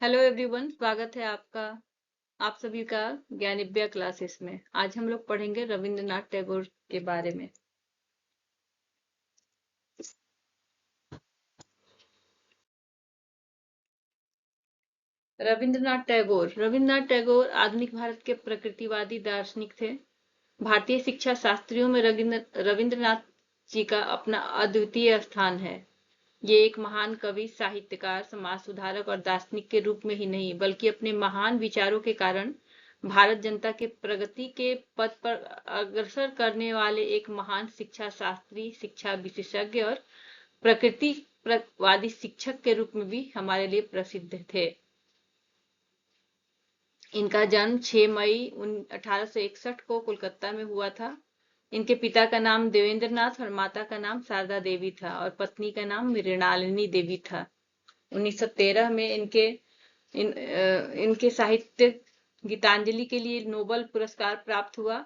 Hello everyone, स्वागत है आप सभी का ज्ञानिव्या क्लासेस में। आज हम लोग पढ़ेंगे रविंद्रनाथ टैगोर के बारे में। रविंद्रनाथ टैगोर आधुनिक भारत के प्रकृतिवादी दार्शनिक थे। भारतीय शिक्षा शास्त्रियों में रविंद्रनाथ जी का अपना अद्वितीय स्थान है। ये एक महान कवि, साहित्यकार, समाज सुधारक और दार्शनिक के रूप में ही नहीं बल्कि अपने महान विचारों के कारण भारत जनता के प्रगति के पथ पर अग्रसर करने वाले एक महान शिक्षा शास्त्री, शिक्षा विशेषज्ञ और प्रकृतिवादी शिक्षक के रूप में भी हमारे लिए प्रसिद्ध थे। इनका जन्म 6 मई 1861 को कोलकाता में हुआ था। इनके पिता का नाम देवेंद्रनाथ और माता का नाम शारदा देवी था और पत्नी का नाम मृणालिनी देवी था। 1913 में इनके साहित्य गीतांजलि के लिए नोबेल पुरस्कार प्राप्त हुआ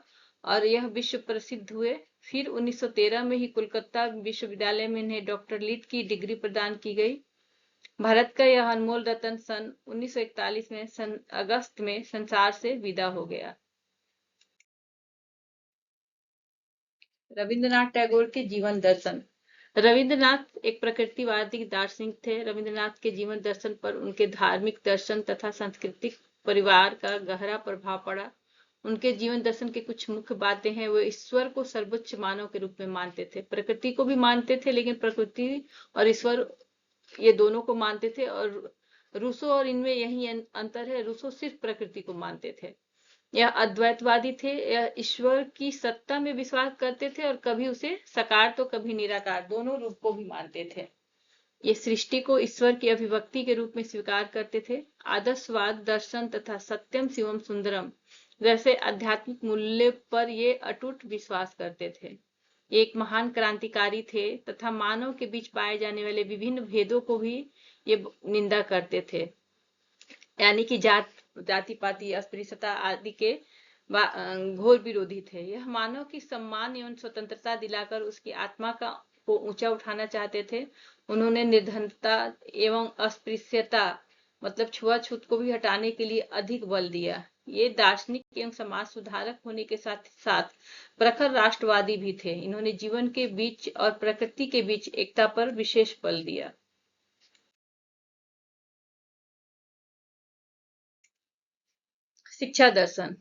और यह विश्व प्रसिद्ध हुए। फिर 1913 में ही कोलकाता विश्वविद्यालय में इन्हें डॉक्टर लीट की डिग्री प्रदान की गई। भारत का यह अनमोल रत्न सन 1941 में अगस्त में संसार से विदा हो गया। रविंद्रनाथ टैगोर के जीवन दर्शन। रविंद्रनाथ एक प्रकृतिवादी दार्शनिक थे। रविंद्रनाथ के जीवन दर्शन पर उनके धार्मिक दर्शन तथा सांस्कृतिक परिवार का गहरा प्रभाव पड़ा। उनके जीवन दर्शन के कुछ मुख्य बातें हैं। वो ईश्वर को सर्वोच्च मानव के रूप में मानते थे। प्रकृति को भी मानते थे, लेकिन प्रकृति और ईश्वर ये दोनों को मानते थे। और रूसो और इनमें यही अंतर है, रूसो सिर्फ प्रकृति को मानते थे। यह अद्वैतवादी थे। यह ईश्वर की सत्ता में विश्वास करते थे और कभी उसे साकार तो कभी निराकार दोनों रूप को भी मानते थे। ये सृष्टि को ईश्वर की अभिव्यक्ति के रूप में स्वीकार करते थे। आदर्शवाद, दर्शन तथा सत्यम शिवम सुंदरम जैसे आध्यात्मिक मूल्य पर ये अटूट विश्वास करते थे। एक महान क्रांतिकारी थे तथा मानव के बीच पाए जाने वाले विभिन्न भेदों को भी ये निंदा करते थे, यानी कि जाति पाति, अस्पृश्यता आदि के घोर विरोधी थे। यह मानव की सम्मान एवं स्वतंत्रता दिलाकर उसकी आत्मा को ऊंचा उठाना चाहते थे। उन्होंने निर्धनता एवं अस्पृश्यता मतलब छुआछूत को भी हटाने के लिए अधिक बल दिया। ये दार्शनिक एवं समाज सुधारक होने के साथ साथ प्रखर राष्ट्रवादी भी थे। इन्होंने जीवन के बीच और प्रकृति के बीच एकता पर विशेष बल दिया। शिक्षा दर्शन।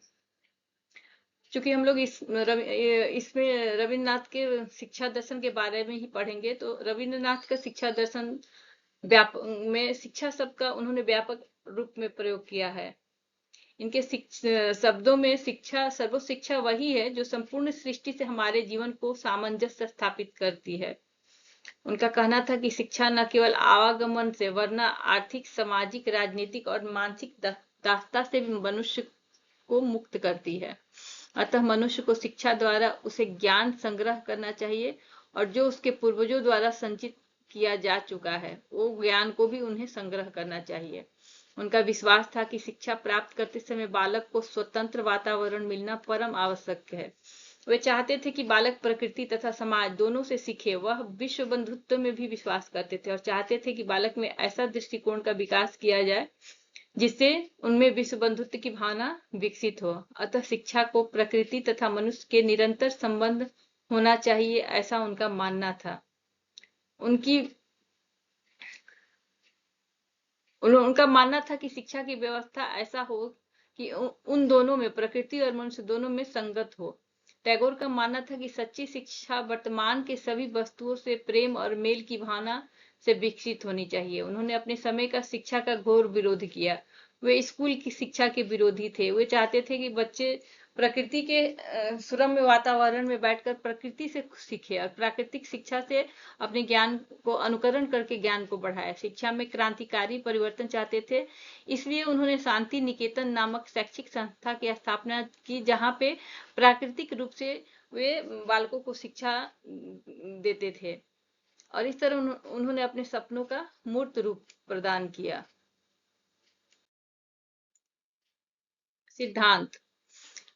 चूंकि हम लोग इसमें रविन्द्रनाथ के शिक्षा दर्शन के बारे में ही पढ़ेंगे, तो रविन्द्रनाथ का शिक्षा दर्शन में शिक्षा शब्द का उन्होंने व्यापक रूप में प्रयोग किया है। इनके शब्दों में शिक्षा, सर्व शिक्षा वही है जो संपूर्ण सृष्टि से हमारे जीवन को सामंजस्य स्थापित करती है। उनका कहना था कि शिक्षा न केवल आवागमन से वरना आर्थिक, सामाजिक, राजनीतिक और मानसिक दासता से भी मनुष्य को मुक्त करती है। अतः मनुष्य को शिक्षा द्वारा उसे ज्ञान संग्रह करना चाहिए और जो उसके पूर्वजों द्वारा संचित किया जा चुका है वो ज्ञान को भी उन्हें संग्रह करना चाहिए। उनका विश्वास था कि शिक्षा प्राप्त करते समय बालक को स्वतंत्र वातावरण मिलना परम आवश्यक है। वे चाहते थे कि बालक प्रकृति तथा समाज दोनों से सीखे। वह विश्व बंधुत्व में भी विश्वास करते थे और चाहते थे कि बालक में ऐसा दृष्टिकोण का विकास किया जाए जिससे उनमें विश्व बंधुत्व की भावना विकसित हो। अतः शिक्षा को प्रकृति तथा मनुष्य के निरंतर संबंध होना चाहिए, ऐसा उनका मानना था। उनका मानना था कि शिक्षा की व्यवस्था ऐसा हो कि उन दोनों में, प्रकृति और मनुष्य दोनों में संगत हो। टैगोर का मानना था कि सच्ची शिक्षा वर्तमान के सभी वस्तुओं से प्रेम और मेल की भावना से विकसित होनी चाहिए। उन्होंने अपने समय का शिक्षा का घोर विरोध किया। वे स्कूल की शिक्षा के विरोधी थे। वे चाहते थे कि बच्चे प्रकृति के सुरम्य वातावरण में बैठकर प्रकृति से सीखे और प्राकृतिक शिक्षा से अपने ज्ञान को अनुकरण करके ज्ञान को बढ़ाए। शिक्षा में क्रांतिकारी परिवर्तन चाहते थे, इसलिए उन्होंने शांति निकेतन नामक शैक्षिक संस्था की स्थापना की, जहां पे प्राकृतिक रूप से वे बालकों को शिक्षा देते थे और इस तरह उन्होंने अपने सपनों का मूर्त रूप प्रदान किया। सिद्धांत।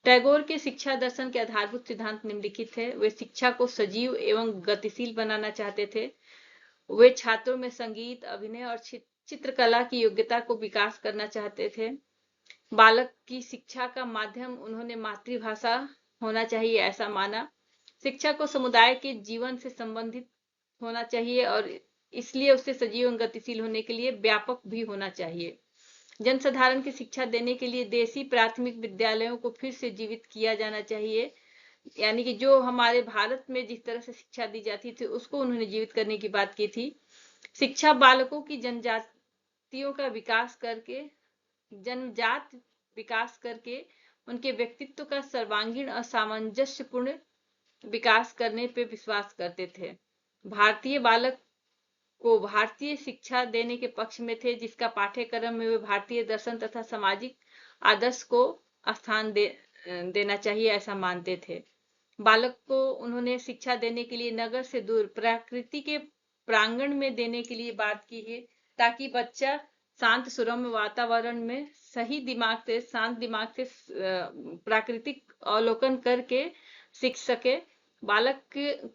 टैगोर के शिक्षा दर्शन के आधारभूत सिद्धांत निम्नलिखित है। वे शिक्षा को सजीव एवं गतिशील बनाना चाहते थे। वे छात्रों में संगीत, अभिनय और चित्रकला की योग्यता को विकास करना चाहते थे। बालक की शिक्षा का माध्यम उन्होंने मातृभाषा होना चाहिए ऐसा माना। शिक्षा को समुदाय के जीवन से संबंधित होना चाहिए और इसलिए उसे सजीव एवं गतिशील होने के लिए व्यापक भी होना चाहिए। जनसाधारण की शिक्षा देने के लिए देसी प्राथमिक विद्यालयों को फिर से जीवित किया जाना चाहिए, यानी कि जो हमारे भारत में जिस तरह से शिक्षा दी जाती थी उसको उन्होंने जीवित करने की बात की थी। शिक्षा बालकों की जनजातियों का विकास करके जन्मजात विकास करके उनके व्यक्तित्व का सर्वांगीण और सामंजस्यपूर्ण विकास करने पे विश्वास करते थे। भारतीय बालक को भारतीय शिक्षा देने के पक्ष में थे, जिसका पाठ्यक्रम में वे भारतीय दर्शन तथा सामाजिक आदर्श को स्थान देना चाहिए ऐसा मानते थे। बालक को उन्होंने शिक्षा देने के लिए नगर से दूर प्रकृति के प्रांगण में देने के लिए बात की है, ताकि बच्चा शांत सुरम्य वातावरण में सही दिमाग से, शांत दिमाग से प्राकृतिक अवलोकन करके सीख सके। बालक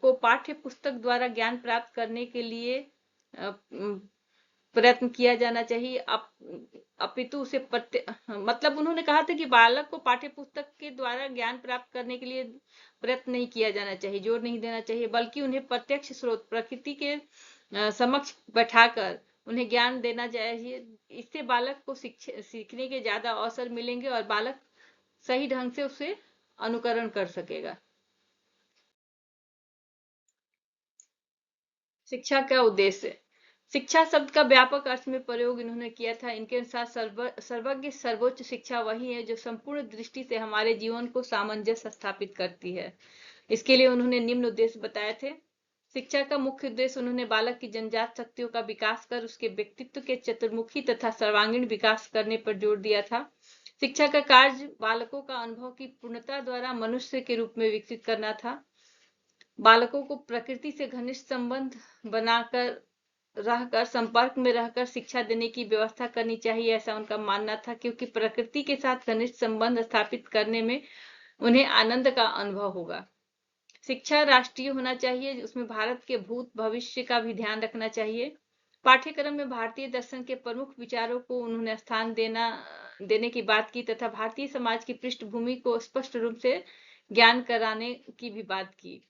को पाठ्य पुस्तक द्वारा ज्ञान प्राप्त करने के लिए प्रयत्न किया जाना चाहिए। अपितु उसे मतलब उन्होंने कहा था कि बालक को पाठ्य पुस्तक के द्वारा ज्ञान प्राप्त करने के लिए प्रयत्न नहीं किया जाना चाहिए, जोर नहीं देना चाहिए, बल्कि उन्हें प्रत्यक्ष स्रोत प्रकृति के समक्ष बैठाकर उन्हें ज्ञान देना चाहिए। इससे बालक को सीखने के ज्यादा अवसर मिलेंगे और बालक सही ढंग से उसे अनुकरण कर सकेगा। शिक्षा का उद्देश्य। शिक्षा शब्द का व्यापक अर्थ में प्रयोग इन्होंने किया था। इनके अनुसार सर्वज्ञ सर्वोच्च शिक्षा वही है जो संपूर्ण दृष्टि से हमारे जीवन को सामंजस्य स्थापित करती है। इसके लिए उन्होंने निम्न उद्देश्य बताए थे। शिक्षा का मुख्य उद्देश्य उन्होंने बालक की जन्मजात शक्तियों का विकास कर उसके व्यक्तित्व के चतुर्मुखी तथा सर्वांगीण विकास करने पर जोर दिया था। शिक्षा का कार्य बालकों का अनुभव की पूर्णता द्वारा मनुष्य के रूप में विकसित करना था। बालकों को प्रकृति से घनिष्ठ संबंध बनाकर रहकर संपर्क में रहकर शिक्षा देने की व्यवस्था करनी चाहिए ऐसा उनका मानना था, क्योंकि प्रकृति के साथ घनिष्ठ संबंध स्थापित करने में उन्हें आनंद का अनुभव होगा। शिक्षा राष्ट्रीय होना चाहिए, उसमें भारत के भूत भविष्य का भी ध्यान रखना चाहिए। पाठ्यक्रम में भारतीय दर्शन के प्रमुख विचारों को उन्होंने स्थान देने की बात की तथा भारतीय समाज की पृष्ठभूमि को स्पष्ट रूप से ज्ञान कराने की भी बात की।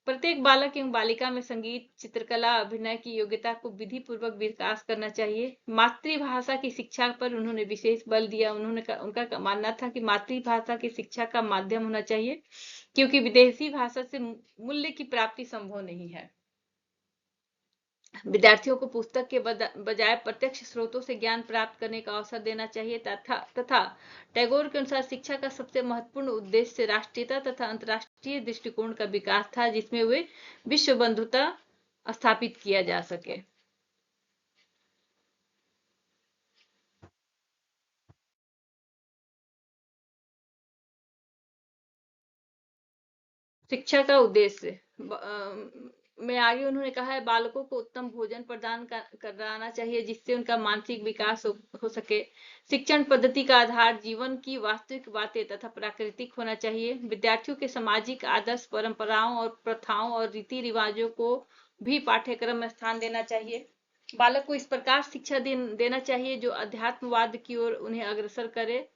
प्रत्येक बालक एवं बालिका में संगीत, चित्रकला, अभिनय की योग्यता को विधि पूर्वक विकास करना चाहिए। मातृभाषा की शिक्षा पर उन्होंने विशेष बल दिया। उनका मानना था कि मातृभाषा की शिक्षा का माध्यम होना चाहिए, क्योंकि विदेशी भाषा से मूल्य की प्राप्ति संभव नहीं है। विद्यार्थियों को पुस्तक के बजाय प्रत्यक्ष स्रोतों से ज्ञान प्राप्त करने का अवसर देना चाहिए तथा टैगोर के अनुसार शिक्षा का सबसे महत्वपूर्ण उद्देश्य राष्ट्रीयता तथा अंतर्राष्ट्रीय दृष्टिकोण का विकास था, जिसमें वे विश्व बंधुता स्थापित किया जा सके। शिक्षा का उद्देश्य में आगे उन्होंने कहा है, बालकों को उत्तम भोजन प्रदान कराना चाहिए जिससे उनका मानसिक विकास हो सके। शिक्षण पद्धति का आधार जीवन की वास्तविक बातें तथा प्राकृतिक होना चाहिए। विद्यार्थियों के सामाजिक आदर्श, परंपराओं और प्रथाओं और रीति रिवाजों को भी पाठ्यक्रम में स्थान देना चाहिए। बालक को इस प्रकार शिक्षा देना चाहिए जो अध्यात्मवाद की ओर उन्हें अग्रसर करे।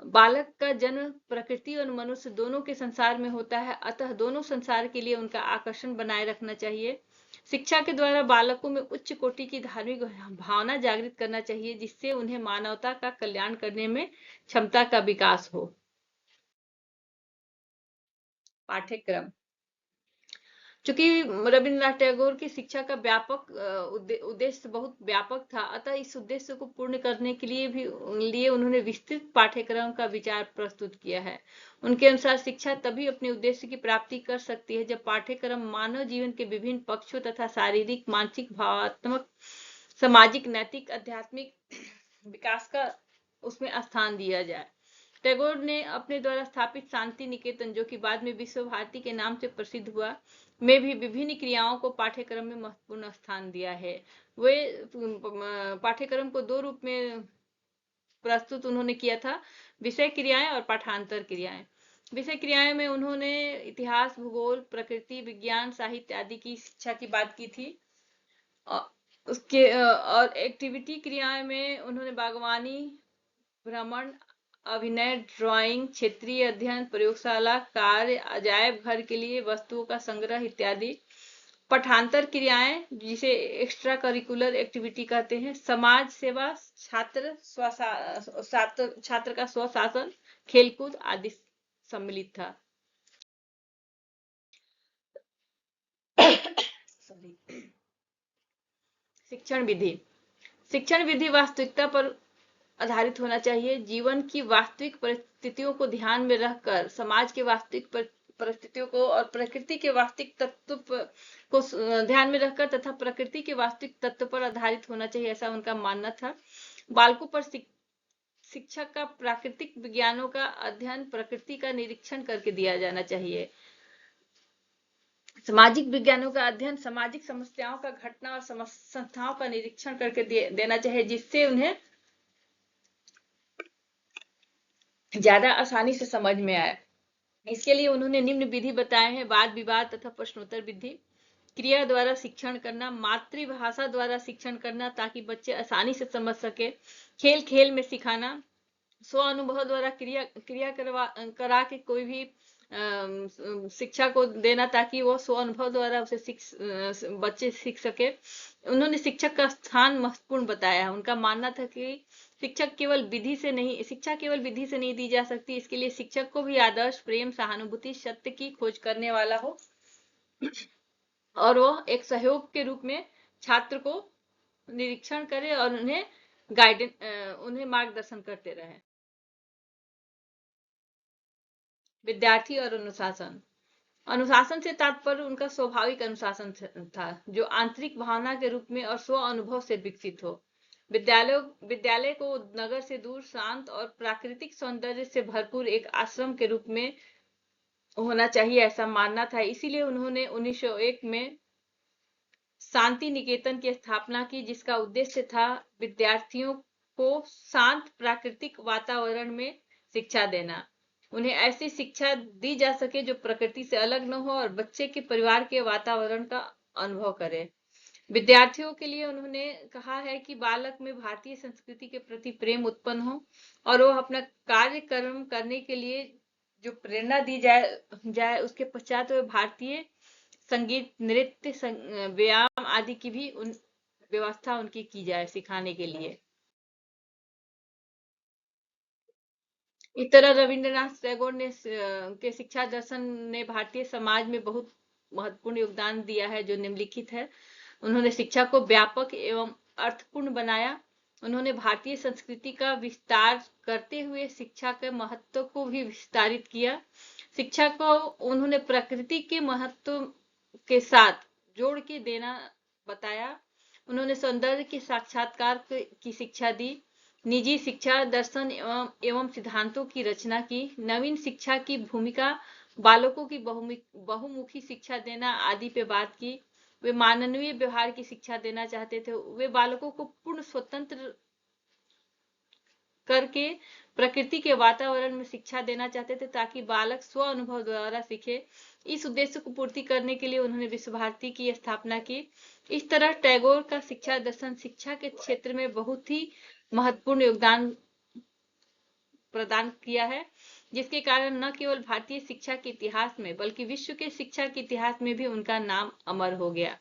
बालक का जन्म प्रकृति और मनुष्य दोनों के संसार में होता है, अतः दोनों संसार के लिए उनका आकर्षण बनाए रखना चाहिए। शिक्षा के द्वारा बालकों में उच्च कोटि की धार्मिक भावना जागृत करना चाहिए, जिससे उन्हें मानवता का कल्याण करने में क्षमता का विकास हो। पाठ्यक्रम। चूंकि रविन्द्रनाथ टैगोर की शिक्षा का व्यापक उद्देश्य बहुत व्यापक था, अतः इस उद्देश्य को पूर्ण करने के लिए उन्होंने विस्तृत पाठ्यक्रम का विचार प्रस्तुत किया है। उनके अनुसार शिक्षा तभी अपने उद्देश्य की प्राप्ति कर सकती है जब पाठ्यक्रम मानव जीवन के विभिन्न पक्षों तथा शारीरिक, मानसिक, भावात्मक, सामाजिक, नैतिक, आध्यात्मिक विकास का उसमें स्थान दिया जाए। टैगोर ने अपने द्वारा स्थापित शांति निकेतन, जो कि बाद में विश्व भारती के नाम से प्रसिद्ध हुआ, में भी विभिन्न क्रियाओं को पाठ्यक्रम में महत्वपूर्ण स्थान दिया है। वे पाठ्यक्रम को दो रूप में प्रस्तुत उन्होंने किया था, विषय क्रियाएं और पाठांतर क्रियाएं। विषय क्रियाएं में उन्होंने इतिहास, भूगोल, प्रकृति विज्ञान, साहित्य आदि की शिक्षा की बात की थी। उसके और एक्टिविटी क्रियाएं में उन्होंने बागवानी, भ्रमण, अभिनय, ड्राइंग, क्षेत्रीय अध्ययन, प्रयोगशाला कार्य, अजायब घर के लिए वस्तुओं का संग्रह इत्यादि। पठांतर क्रियाएं जिसे एक्स्ट्रा करिकुलर एक्टिविटी कहते हैं, समाज सेवा, छात्र का स्वशासन, खेलकूद आदि सम्मिलित था। शिक्षण विधि। शिक्षण विधि वास्तविकता पर आधारित होना चाहिए। जीवन की वास्तविक परिस्थितियों को ध्यान में रखकर, समाज के वास्तविक परिस्थितियों को और प्रकृति के वास्तविक तत्व को ध्यान में रखकर तथा प्रकृति के वास्तविक तत्व पर आधारित होना चाहिए, ऐसा उनका मानना था। बालकों पर शिक्षक का प्राकृतिक विज्ञानों का अध्ययन, प्रकृति का निरीक्षण करके दिया जाना चाहिए। सामाजिक विज्ञानों का अध्ययन, सामाजिक समस्याओं का, घटना और संस्थाओं का निरीक्षण करके देना चाहिए, जिससे उन्हें ज्यादा आसानी से समझ में आए। इसके लिए उन्होंने निम्न विधि बताए हैं: वाद विवाद तथा प्रश्नोत्तर विधि, क्रिया द्वारा शिक्षण करना, मातृभाषा द्वारा शिक्षण करना ताकि बच्चे आसानी से समझ सके, खेल खेल में सिखाना, स्व अनुभव द्वारा क्रिया करा के कोई भी शिक्षा को देना ताकि वो स्व अनुभव द्वारा उसे बच्चे सीख सके। उन्होंने शिक्षक का स्थान महत्वपूर्ण बताया। उनका मानना था कि शिक्षा केवल विधि से नहीं दी जा सकती, इसके लिए शिक्षक को भी आदर्श, प्रेम, सहानुभूति, सत्य की खोज करने वाला हो और वो एक सहयोग के रूप में छात्र को निरीक्षण करे और उन्हें मार्गदर्शन करते रहे। विद्यार्थी और अनुशासन। अनुशासन से तात्पर्य उनका स्वाभाविक अनुशासन था, जो आंतरिक भावना के रूप में और स्व अनुभव से विकसित हो। विद्यालय को नगर से दूर, शांत और प्राकृतिक सौंदर्य से भरपूर एक आश्रम के रूप में होना चाहिए, ऐसा मानना था। इसीलिए उन्होंने 1901 में शांति निकेतन की स्थापना की, जिसका उद्देश्य था विद्यार्थियों को शांत प्राकृतिक वातावरण में शिक्षा देना। उन्हें ऐसी शिक्षा दी जा सके जो प्रकृति से अलग न हो और बच्चे के परिवार के वातावरण का अनुभव करे। विद्यार्थियों के लिए उन्होंने कहा है कि बालक में भारतीय संस्कृति के प्रति प्रेम उत्पन्न हो और वो अपना कार्यक्रम करने के लिए जो प्रेरणा दी जाए उसके पश्चात वो भारतीय संगीत, नृत्य, व्यायाम आदि की भी व्यवस्था उनकी की जाए सिखाने के लिए। इस तरह रविंद्रनाथ टैगोर ने के शिक्षा दर्शन ने भारतीय समाज में बहुत महत्वपूर्ण योगदान दिया है, जो निम्नलिखित है। उन्होंने शिक्षा को व्यापक एवं अर्थपूर्ण बनाया। उन्होंने भारतीय संस्कृति का विस्तार करते हुए शिक्षा के महत्व को भी विस्तारित किया। शिक्षा को उन्होंने प्रकृति के महत्व के साथ जोड़ के देना बताया। उन्होंने सौंदर्य के साक्षात्कार की शिक्षा दी, निजी शिक्षा दर्शन एवं सिद्धांतों की रचना की, नवीन शिक्षा की भूमिका, बालकों की बहुमुखी शिक्षा देना आदि पे बात की। वे मानवीय व्यवहार की शिक्षा देना चाहते थे। वे बालकों को पूर्ण स्वतंत्र करके प्रकृति के वातावरण में शिक्षा देना चाहते थे ताकि बालक स्व अनुभव द्वारा सीखे। इस उद्देश्य को पूर्ति करने के लिए उन्होंने विश्व भारती की स्थापना की। इस तरह टैगोर का शिक्षा दर्शन शिक्षा के क्षेत्र में बहुत ही महत्वपूर्ण योगदान प्रदान किया है, जिसके कारण न केवल भारतीय शिक्षा के इतिहास में बल्कि विश्व के शिक्षा के इतिहास में भी उनका नाम अमर हो गया।